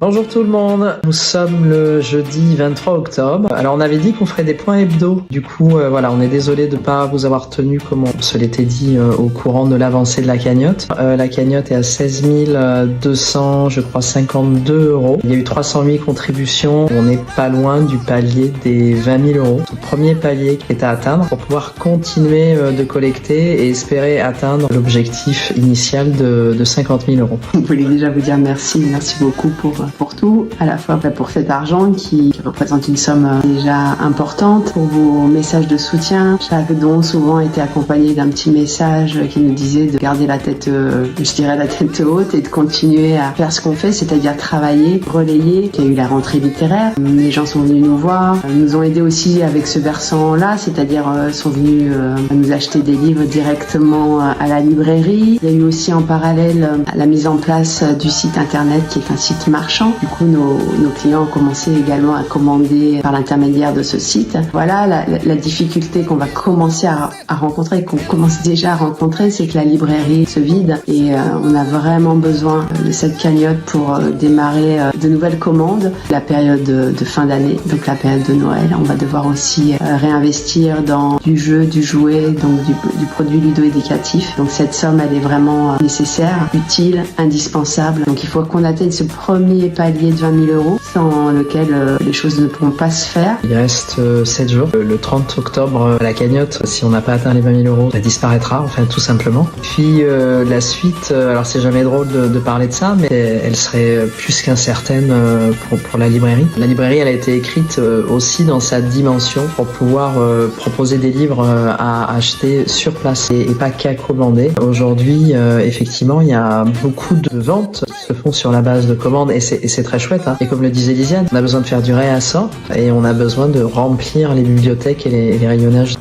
Bonjour tout le monde, nous sommes le jeudi 23 octobre. Alors on avait dit qu'on ferait des points hebdo. Du coup, voilà, on est désolé de ne pas vous avoir tenu comme on se l'était dit au courant de l'avancée de la cagnotte. La cagnotte est à 16 200, je crois, 52 euros. Il y a eu 308 contributions. On n'est pas loin du palier des 20 000 euros. C'est le premier palier qui est à atteindre pour pouvoir continuer de collecter et espérer atteindre l'objectif initial de 50 000 euros. Je voulais déjà vous dire merci beaucoup pour tout, à la fois pour cet argent qui représente une somme déjà importante, pour vos messages de soutien. Chaque don souvent était accompagné d'un petit message qui nous disait de garder la tête, la tête haute et de continuer à faire ce qu'on fait, c'est-à-dire travailler, relayer. Il y a eu la rentrée littéraire, les gens sont venus nous voir, nous ont aidés aussi avec ce versant-là, c'est-à-dire sont venus nous acheter des livres directement à la librairie. Il y a eu aussi en parallèle la mise en place du site internet qui est un site marchand. Du coup, nos clients ont commencé également à commander par l'intermédiaire de ce site. Voilà, la difficulté qu'on va commencer à rencontrer, qu'on commence déjà à rencontrer, c'est que la librairie se vide et on a vraiment besoin de cette cagnotte pour démarrer de nouvelles commandes. La période de fin d'année, donc la période de Noël, on va devoir aussi réinvestir dans du jeu, du jouet, donc du produit ludo-éducatif. Donc cette somme, elle est vraiment nécessaire, utile, indispensable. Donc il faut qu'on atteigne ce premier palier de 20 000 euros sans lequel les choses ne pourront pas se faire. Il reste 7 jours. Le 30 octobre, la cagnotte, si on n'a pas atteint les 20 000 euros, elle disparaîtra, enfin tout simplement. Puis la suite, alors c'est jamais drôle de parler de ça, mais elle serait plus qu'incertaine pour la librairie. La librairie, elle a été écrite aussi dans sa dimension pour pouvoir proposer des livres à acheter sur place et pas qu'à commander. Aujourd'hui, effectivement, il y a beaucoup de ventes qui se font sur la base de commandes et c'est très chouette. Et comme le disait Lisiane, on a besoin de faire du réassort et on a besoin de remplir les bibliothèques et les rayonnages.